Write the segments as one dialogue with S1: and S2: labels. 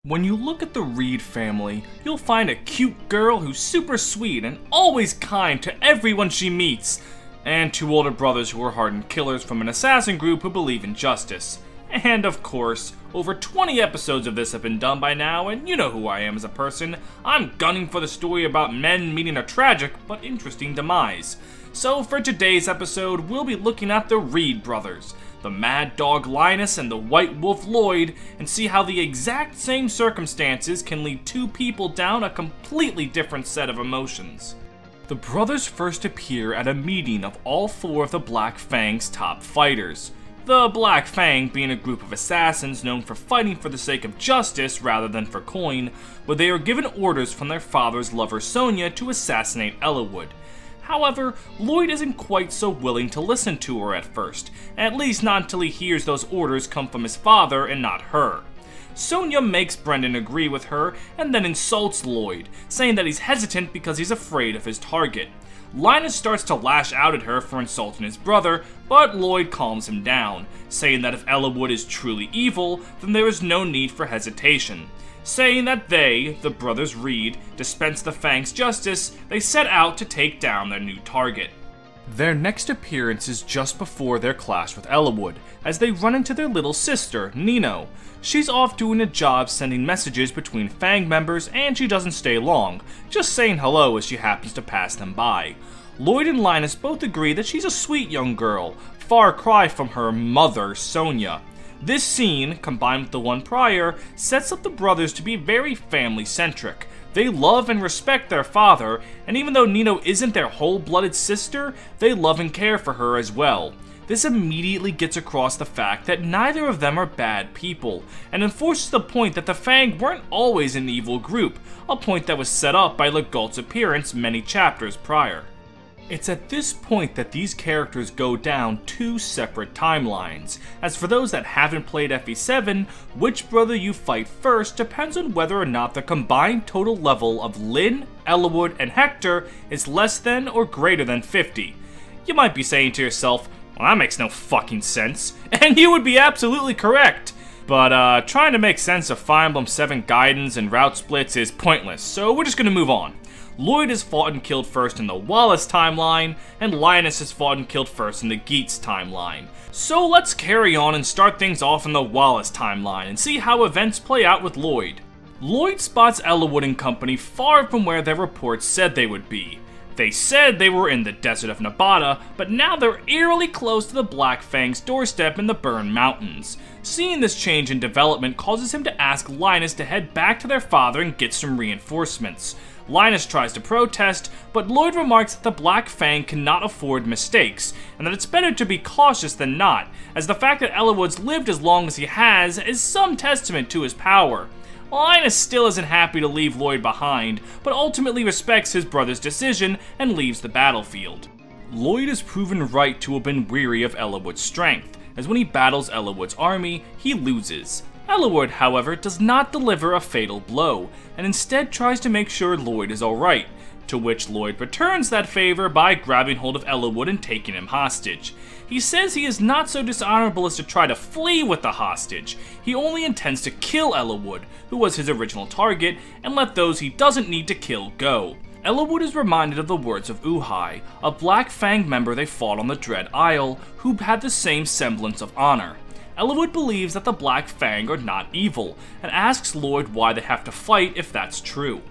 S1: When you look at the Reed family, you'll find a cute girl who's super sweet and always kind to everyone she meets, and two older brothers who are hardened killers from an assassin group who believe in justice. And of course, over 20 episodes of this have been done by now, and you know who I am as a person. I'm gunning for the story about men meeting a tragic but interesting demise. So for today's episode, we'll be looking at the Reed brothers, the mad dog Linus and the white wolf Lloyd, and see how the exact same circumstances can lead two people down a completely different set of emotions. The brothers first appear at a meeting of all four of the Black Fang's top fighters. The Black Fang being a group of assassins known for fighting for the sake of justice rather than for coin, where they are given orders from their father's lover Sonia to assassinate Elwood. However, Lloyd isn't quite so willing to listen to her at first, at least not until he hears those orders come from his father and not her. Sonia makes Brendan agree with her and then insults Lloyd, saying that he's hesitant because he's afraid of his target. Linus starts to lash out at her for insulting his brother, but Lloyd calms him down, saying that if Elwood is truly evil, then there is no need for hesitation. Saying that they, the brothers Reed, dispense the Fang's justice, they set out to take down their new target. Their next appearance is just before their clash with Elwood, as they run into their little sister, Nino. She's off doing a job sending messages between Fang members, and she doesn't stay long, just saying hello as she happens to pass them by. Lloyd and Linus both agree that she's a sweet young girl, far cry from her mother, Sonia. This scene, combined with the one prior, sets up the brothers to be very family-centric. They love and respect their father, and even though Nino isn't their whole-blooded sister, they love and care for her as well. This immediately gets across the fact that neither of them are bad people, and enforces the point that the Fang weren't always an evil group, a point that was set up by Legault's appearance many chapters prior. It's at this point that these characters go down two separate timelines, as for those that haven't played FE7, which brother you fight first depends on whether or not the combined total level of Lynn, Elwood, and Hector is less than or greater than 50. You might be saying to yourself, well, that makes no fucking sense, and you would be absolutely correct. But trying to make sense of Fire Emblem 7 guidance and route splits is pointless, so we're just gonna move on. Lloyd is fought and killed first in the Wallace timeline, and Linus is fought and killed first in the Geats timeline. So let's carry on and start things off in the Wallace timeline and see how events play out with Lloyd. Lloyd spots Elwood and company far from where their reports said they would be. They said they were in the desert of Nevada, but now they're eerily close to the Black Fang's doorstep in the Burn Mountains. Seeing this change in development causes him to ask Linus to head back to their father and get some reinforcements. Linus tries to protest, but Lloyd remarks that the Black Fang cannot afford mistakes, and that it's better to be cautious than not, as the fact that Elwood's lived as long as he has is some testament to his power. Linus still isn't happy to leave Lloyd behind, but ultimately respects his brother's decision and leaves the battlefield. Lloyd is proven right to have been weary of Elwood's strength, as when he battles Elwood's army, he loses. Elwood, however, does not deliver a fatal blow, and instead tries to make sure Lloyd is alright, to which Lloyd returns that favor by grabbing hold of Elwood and taking him hostage. He says he is not so dishonorable as to try to flee with the hostage. He only intends to kill Elwood, who was his original target, and let those he doesn't need to kill go. Elwood is reminded of the words of Uhai, a Black Fang member they fought on the Dread Isle, who had the same semblance of honor. Elwood believes that the Black Fang are not evil, and asks Lloyd why they have to fight if that's true.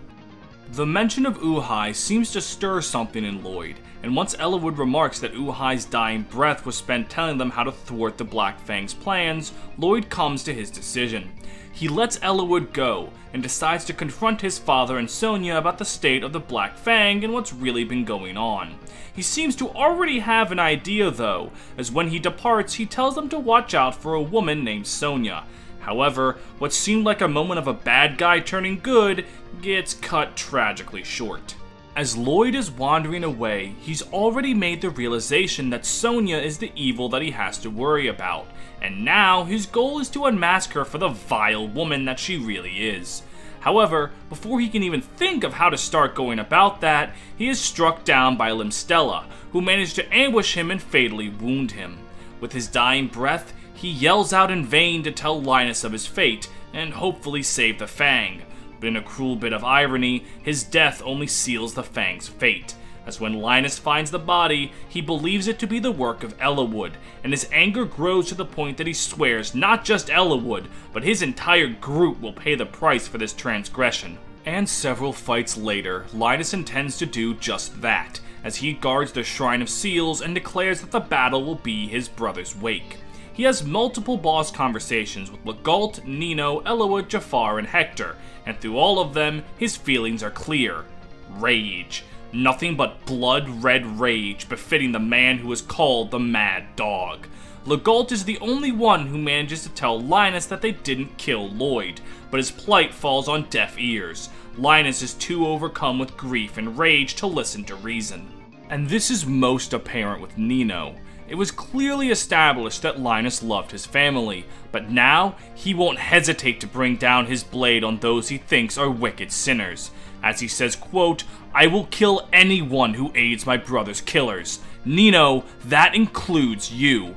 S1: The mention of Uhai seems to stir something in Lloyd, and once Elwood remarks that Uhai's dying breath was spent telling them how to thwart the Black Fang's plans, Lloyd comes to his decision. He lets Elwood go, and decides to confront his father and Sonia about the state of the Black Fang and what's really been going on. He seems to already have an idea though, as when he departs he tells them to watch out for a woman named Sonia. However, what seemed like a moment of a bad guy turning good gets cut tragically short. As Lloyd is wandering away, he's already made the realization that Sonia is the evil that he has to worry about, and now his goal is to unmask her for the vile woman that she really is. However, before he can even think of how to start going about that, he is struck down by Limstella, who managed to ambush him and fatally wound him. With his dying breath, he yells out in vain to tell Linus of his fate, and hopefully save the Fang. But in a cruel bit of irony, his death only seals the Fang's fate, as when Linus finds the body, he believes it to be the work of Ellawood, and his anger grows to the point that he swears not just Ellawood, but his entire group will pay the price for this transgression. And several fights later, Linus intends to do just that, as he guards the Shrine of Seals and declares that the battle will be his brother's wake. He has multiple boss conversations with Legault, Nino, Ellawood, Jafar, and Hector, and through all of them, his feelings are clear. Rage. Nothing but blood-red rage befitting the man who is called the Mad Dog. Legault is the only one who manages to tell Linus that they didn't kill Lloyd, but his plight falls on deaf ears. Linus is too overcome with grief and rage to listen to reason. And this is most apparent with Nino. It was clearly established that Linus loved his family, but now he won't hesitate to bring down his blade on those he thinks are wicked sinners. As he says, quote, "I will kill anyone who aids my brother's killers. Nino, that includes you."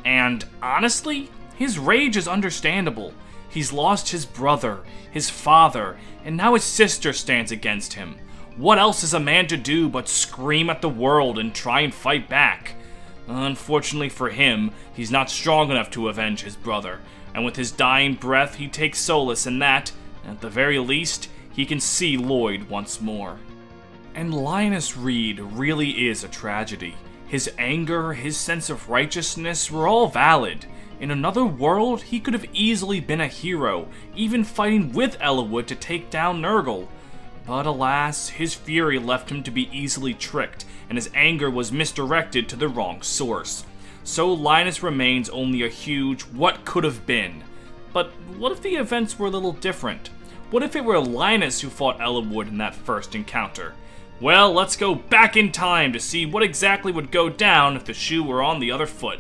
S1: And honestly, his rage is understandable. He's lost his brother, his father, and now his sister stands against him. What else is a man to do but scream at the world and try and fight back? Unfortunately for him, he's not strong enough to avenge his brother, and with his dying breath he takes solace in that, at the very least, he can see Lloyd once more. And Linus Reed really is a tragedy. His anger, his sense of righteousness were all valid. In another world, he could have easily been a hero, even fighting with Ellawood to take down Nurgle. But alas, his fury left him to be easily tricked, and his anger was misdirected to the wrong source. So Linus remains only a huge what could have been. But what if the events were a little different? What if it were Linus who fought Ellawood in that first encounter? Well, let's go back in time to see what exactly would go down if the shoe were on the other foot.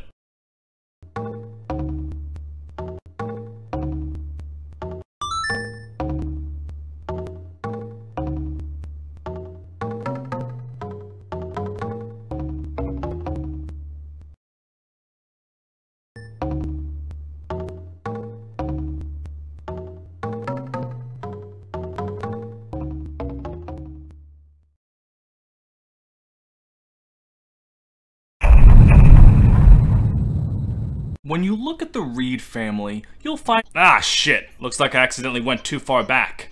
S1: When you look at the Reed family, you'll find— ah, shit! Looks like I accidentally went too far back.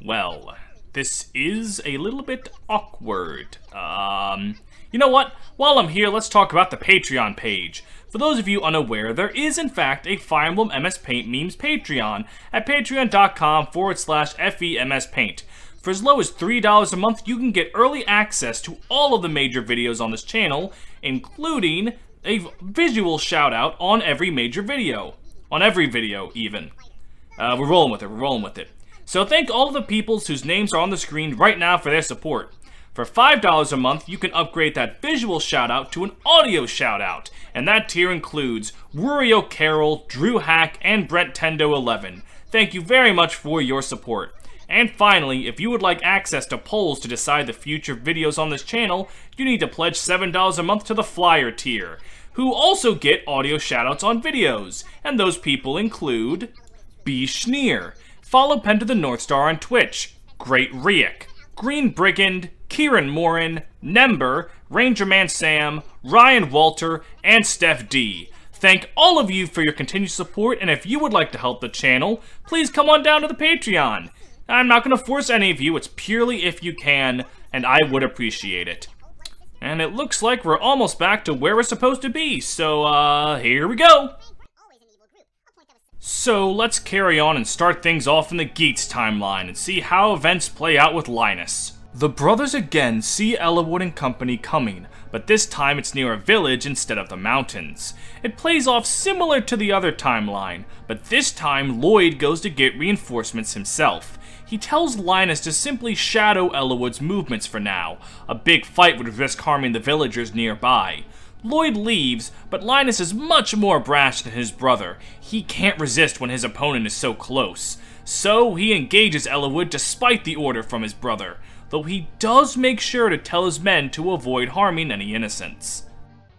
S1: Well, this is a little bit awkward. You know what? While I'm here, let's talk about the Patreon page. For those of you unaware, there is in fact a Fire Emblem MS Paint Memes Patreon at patreon.com/FEMSPaint. For as low as $3 a month, you can get early access to all of the major videos on this channel, including a visual shout out on every major video. On every video, even. We're rolling with it. So thank all of the peoples whose names are on the screen right now for their support. For $5 a month, you can upgrade that visual shout out to an audio shout out, and that tier includes Rurio Carroll, Drew Hack, and Brent Tendo 11. Thank you very much for your support. And finally, if you would like access to polls to decide the future videos on this channel, you need to pledge $7 a month to the Flyer tier, who also get audio shoutouts on videos, and those people include B. Schneer, Follow Pen to the North Star on Twitch, Great Riek, Green Brigand, Kieran Morin, Nember, Ranger Man Sam, Ryan Walter, and Steph D. Thank all of you for your continued support, and if you would like to help the channel, please come on down to the Patreon. I'm not going to force any of you, it's purely if you can, and I would appreciate it. And it looks like we're almost back to where we're supposed to be, so here we go! So let's carry on and start things off in the Geats timeline and see how events play out with Linus. The brothers again see Ellawood and company coming, but this time it's near a village instead of the mountains. It plays off similar to the other timeline, but this time Lloyd goes to get reinforcements himself. He tells Linus to simply shadow Ellawood's movements for now. A big fight would risk harming the villagers nearby. Lloyd leaves, but Linus is much more brash than his brother. He can't resist when his opponent is so close. So he engages Ellawood despite the order from his brother, though he does make sure to tell his men to avoid harming any innocents.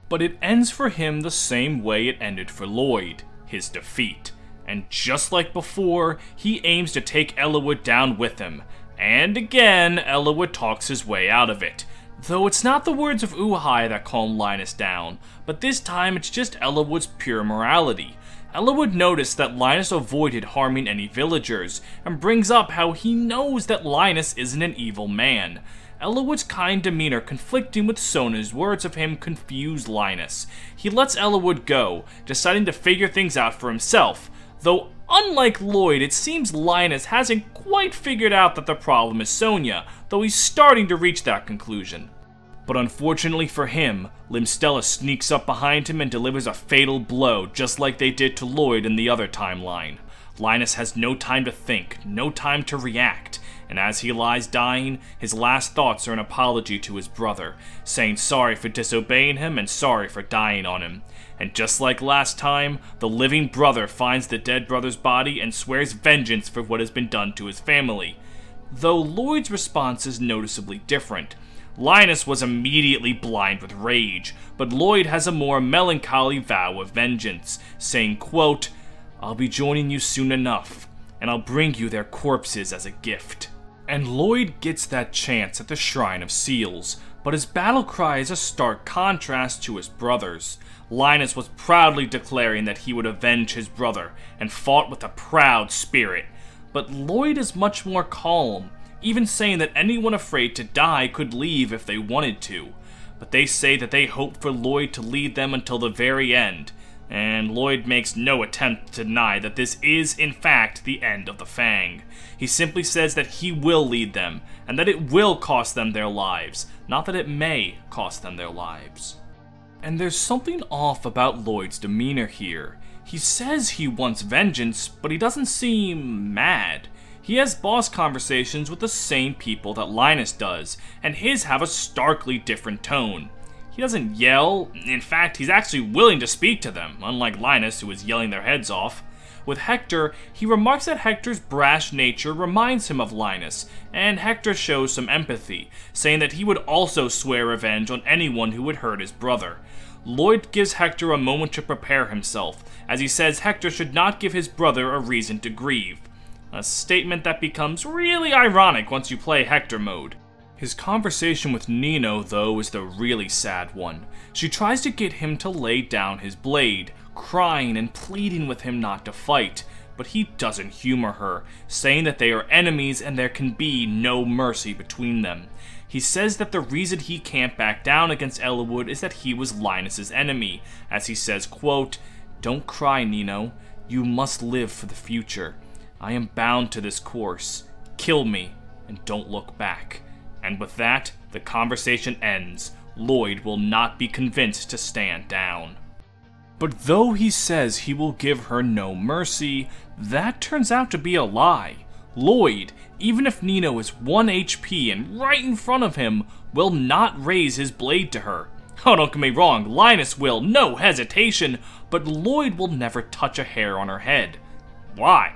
S1: But it ends for him the same way it ended for Lloyd, his defeat. And just like before, he aims to take Eliwood down with him. And again, Eliwood talks his way out of it. Though it's not the words of Uhai that calm Linus down, but this time it's just Eliwood's pure morality. Eliwood noticed that Linus avoided harming any villagers, and brings up how he knows that Linus isn't an evil man. Eliwood's kind demeanor conflicting with Sona's words of him confuse Linus. He lets Eliwood go, deciding to figure things out for himself, though unlike Lloyd, it seems Linus hasn't quite figured out that the problem is Sonia, though he's starting to reach that conclusion. But unfortunately for him, Limstella sneaks up behind him and delivers a fatal blow just like they did to Lloyd in the other timeline. Linus has no time to think, no time to react, and as he lies dying, his last thoughts are an apology to his brother, saying sorry for disobeying him and sorry for dying on him. And just like last time, the living brother finds the dead brother's body and swears vengeance for what has been done to his family. Though Lloyd's response is noticeably different. Linus was immediately blind with rage, but Lloyd has a more melancholy vow of vengeance, saying, quote, "I'll be joining you soon enough, and I'll bring you their corpses as a gift." And Lloyd gets that chance at the Shrine of Seals, but his battle cry is a stark contrast to his brother's. Linus was proudly declaring that he would avenge his brother, and fought with a proud spirit, but Lloyd is much more calm, even saying that anyone afraid to die could leave if they wanted to. But they say that they hope for Lloyd to lead them until the very end, and Lloyd makes no attempt to deny that this is, in fact, the end of the Fang. He simply says that he will lead them, and that it will cost them their lives, not that it may cost them their lives. And there's something off about Lloyd's demeanor here. He says he wants vengeance, but he doesn't seem mad. He has boss conversations with the same people that Linus does, and his have a starkly different tone. He doesn't yell, in fact, he's actually willing to speak to them, unlike Linus, who is yelling their heads off. With Hector, he remarks that Hector's brash nature reminds him of Linus, and Hector shows some empathy, saying that he would also swear revenge on anyone who would hurt his brother. Lloyd gives Hector a moment to prepare himself, as he says Hector should not give his brother a reason to grieve. A statement that becomes really ironic once you play Hector mode. His conversation with Nino, though, is the really sad one. She tries to get him to lay down his blade, crying and pleading with him not to fight, but he doesn't humor her, saying that they are enemies and there can be no mercy between them. He says that the reason he can't back down against Eliwood is that he was Linus's enemy, as he says, quote, "Don't cry, Nino. You must live for the future. I am bound to this course. Kill me, and don't look back." And with that, the conversation ends. Lloyd will not be convinced to stand down. But though he says he will give her no mercy, that turns out to be a lie. Lloyd, even if Nino is 1 HP and right in front of him, will not raise his blade to her. Oh, don't get me wrong, Linus will, no hesitation, but Lloyd will never touch a hair on her head. Why?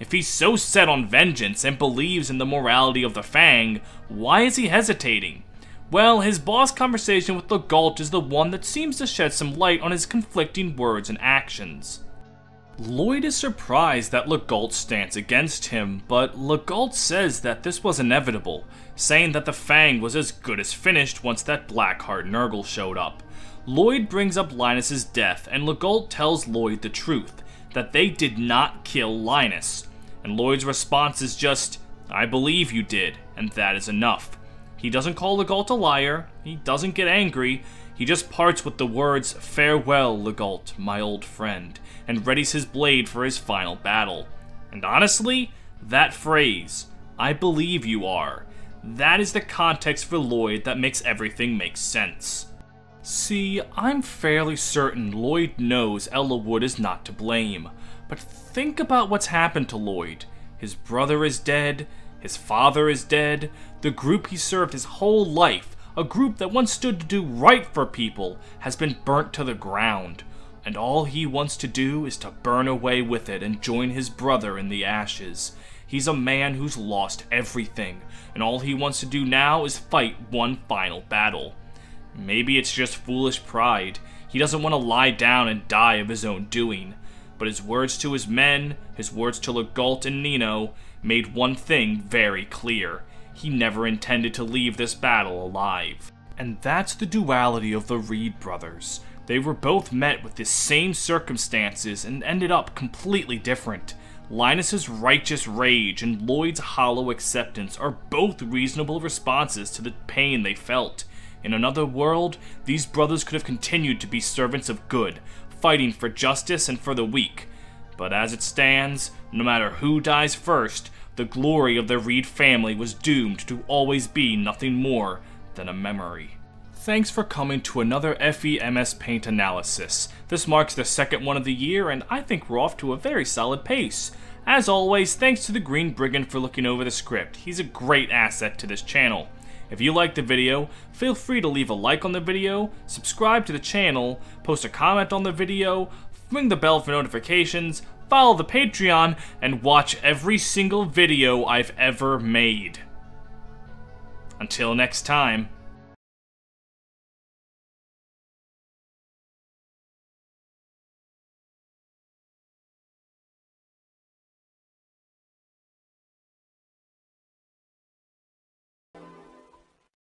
S1: If he's so set on vengeance and believes in the morality of the Fang, why is he hesitating? Well, his boss conversation with Legault is the one that seems to shed some light on his conflicting words and actions. Lloyd is surprised that Legault stands against him, but Legault says that this was inevitable, saying that the Fang was as good as finished once that Blackheart Nurgle showed up. Lloyd brings up Linus's death, and Legault tells Lloyd the truth, that they did not kill Linus. And Lloyd's response is just, "I believe you did, and that is enough." He doesn't call Legault a liar, he doesn't get angry, he just parts with the words, "Farewell, Legault, my old friend," and readies his blade for his final battle. And honestly, that phrase, "I believe you are," that is the context for Lloyd that makes everything make sense. See, I'm fairly certain Lloyd knows Eliwood is not to blame, but think about what's happened to Lloyd. His brother is dead, his father is dead, the group he served his whole life, a group that once stood to do right for people, has been burnt to the ground, and all he wants to do is to burn away with it and join his brother in the ashes. He's a man who's lost everything, and all he wants to do now is fight one final battle. Maybe it's just foolish pride. He doesn't want to lie down and die of his own doing. but his words to his men, his words to Lloyd and Nino, made one thing very clear. He never intended to leave this battle alive. And that's the duality of the Reed brothers. They were both met with the same circumstances and ended up completely different. Linus's righteous rage and Lloyd's hollow acceptance are both reasonable responses to the pain they felt. In another world, these brothers could have continued to be servants of good, fighting for justice and for the weak. But as it stands, no matter who dies first, the glory of the Reed family was doomed to always be nothing more than a memory. Thanks for coming to another FEMS Paint analysis. This marks the second one of the year, and I think we're off to a very solid pace. As always, thanks to the Green Brigand for looking over the script. He's a great asset to this channel. If you liked the video, feel free to leave a like on the video, subscribe to the channel, post a comment on the video, ring the bell for notifications, follow the Patreon, and watch every single video I've ever made. Until next time.